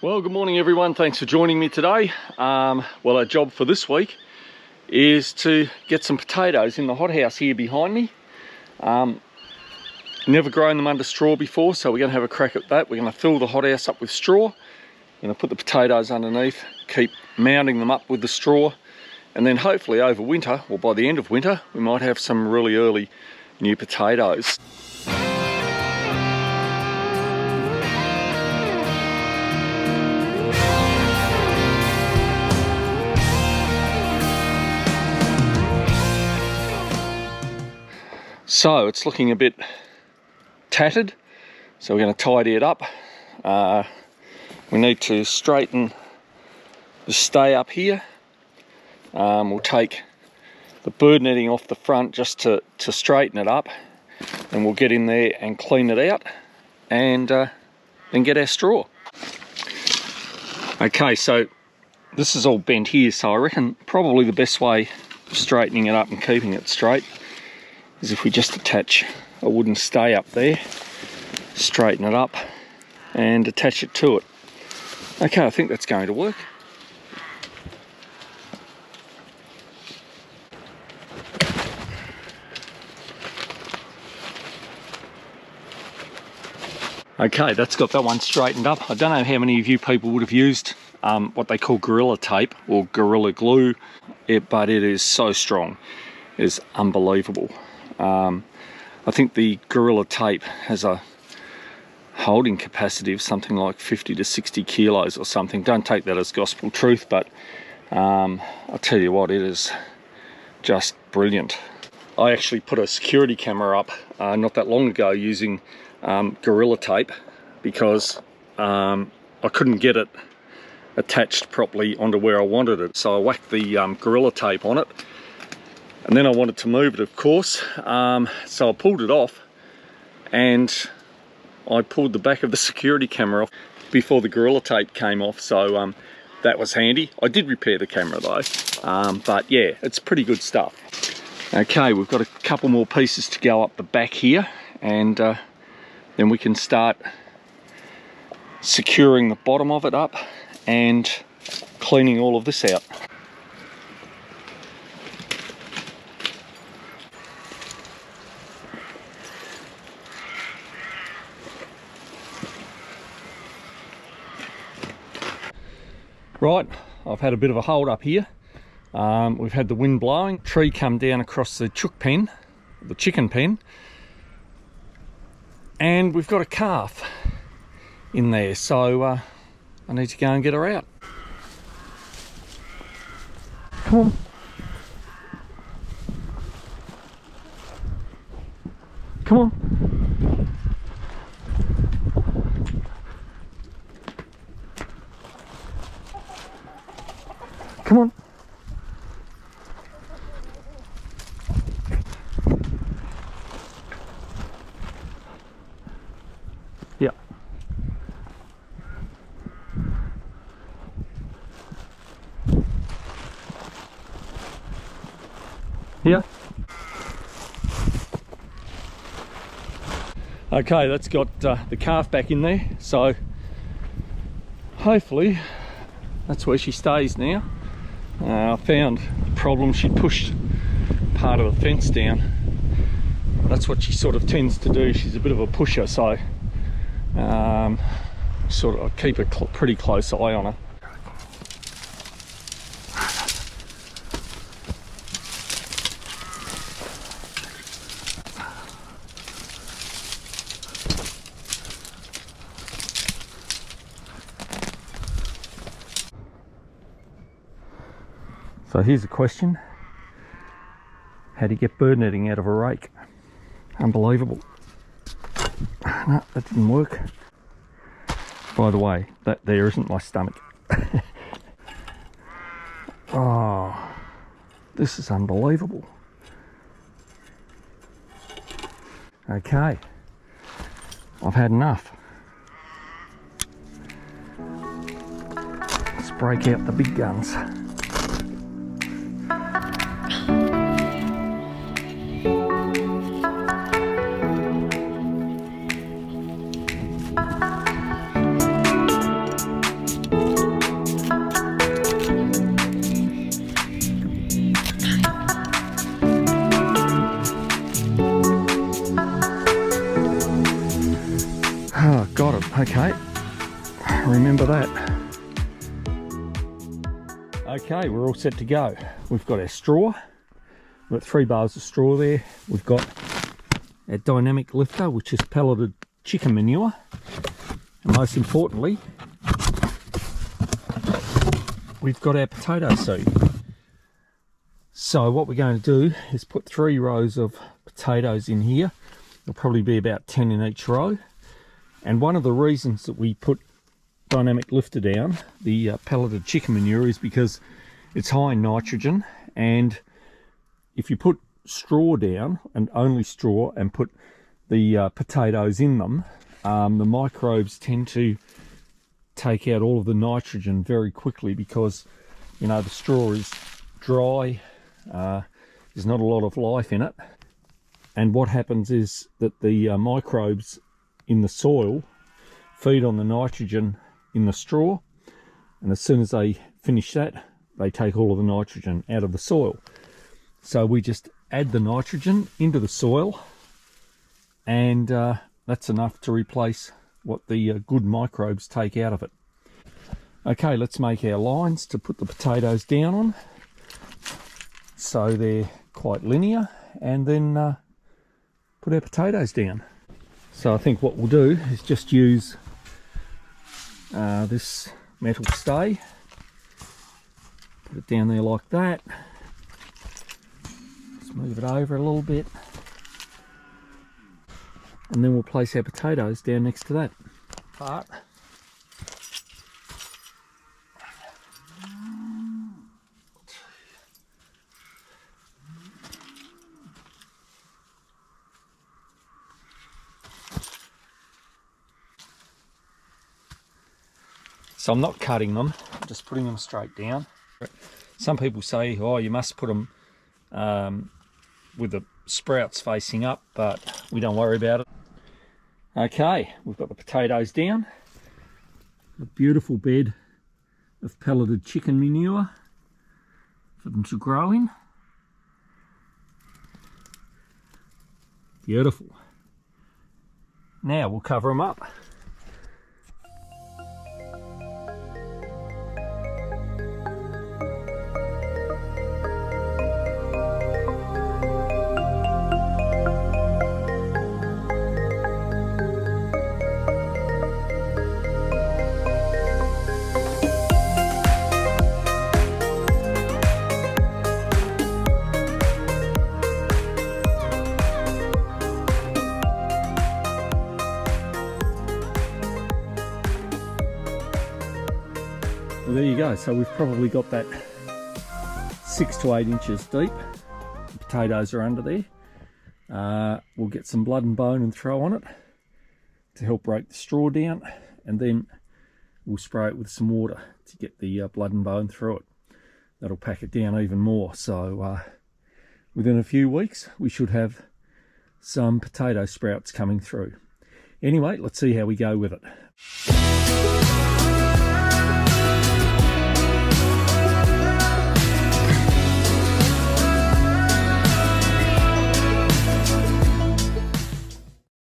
Well, good morning everyone, thanks for joining me today. Well, our job for this week is to get some potatoes in the hothouse here behind me. Never grown them under straw before, so we're going to have a crack at that. We're going to fill the hothouse up with straw. We're going to put the potatoes underneath, keep mounting them up with the straw, and then hopefully over winter, or by the end of winter, we might have some really early new potatoes. So it's looking a bit tattered, so we're going to tidy it up. We need to straighten the stay up here. We'll take the bird netting off the front just to straighten it up, and we'll get in there and clean it out and then get our straw. Okay, so this is all bent here, so I reckon probably the best way of straightening it up and keeping it straight is if we just attach a wooden stay up there, straighten it up and attach it to it. Okay, I think that's going to work. Okay, that's got that one straightened up. I don't know how many of you people would have used what they call Gorilla Tape or Gorilla Glue, but it is so strong. It is unbelievable. I think the Gorilla Tape has a holding capacity of something like 50 to 60 kilos or something. Don't take that as gospel truth, but I'll tell you what, it is just brilliant. I actually put a security camera up not that long ago using Gorilla Tape because I couldn't get it attached properly onto where I wanted it. So I whacked the Gorilla Tape on it, and then I wanted to move it, of course, so I pulled it off and I pulled the back of the security camera off before the Gorilla Tape came off, so that was handy. I did repair the camera though, but yeah, it's pretty good stuff. Okay, we've got a couple more pieces to go up the back here, and then we can start securing the bottom of it up and cleaning all of this out. Right, I've had a bit of a hold up here. We've had the wind blowing, tree come down across the chook pen, the chicken pen, and we've got a calf in there, so I need to go and get her out. Come on. Come on. Come on. Yeah. Yeah. Okay, that's got the calf back in there, so hopefully that's where she stays now. I found the problem, she pushed part of the fence down. That's what she sort of tends to do. She's a bit of a pusher, so sort of I keep a pretty close eye on her. So here's a question: how do you get bird netting out of a rake? Unbelievable. No, that didn't work. By the way, that there isn't my stomach. Oh, this is unbelievable. Okay, I've had enough. Let's break out the big guns. remember that. Okay, we're all set to go. We've got our straw. We've got 3 bars of straw there. We've got our dynamic lifter, which is pelleted chicken manure. And most importantly, we've got our potato seed. So what we're going to do is put 3 rows of potatoes in here. There'll probably be about 10 in each row. And one of the reasons that we put dynamic lifter down, the pelleted chicken manure, is because it's high in nitrogen, and if you put straw down, and only straw, and put the potatoes in them, the microbes tend to take out all of the nitrogen very quickly, because, you know, the straw is dry, there's not a lot of life in it, and what happens is that the microbes in the soil feed on the nitrogen in the straw, and as soon as they finish that, they take all of the nitrogen out of the soil. So we just add the nitrogen into the soil, and that's enough to replace what the good microbes take out of it. Okay, let's make our lines to put the potatoes down on, so they're quite linear, and then put our potatoes down. So I think what we'll do is just use this metal stay, put it down there like that, just move it over a little bit, and then we'll place our potatoes down next to that part. So I'm not cutting them, I'm just putting them straight down. Some people say, oh, you must put them with the sprouts facing up, but we don't worry about it. Okay, we've got the potatoes down. A beautiful bed of pelleted chicken manure for them to grow in. Beautiful. Now we'll cover them up. Well, there you go. So we've probably got that 6 to 8 inches deep. The potatoes are under there. We'll get some blood and bone and throw on it to help break the straw down, and then we'll spray it with some water to get the blood and bone through it. That'll pack it down even more. So within a few weeks we should have some potato sprouts coming through. Anyway, let's see how we go with it.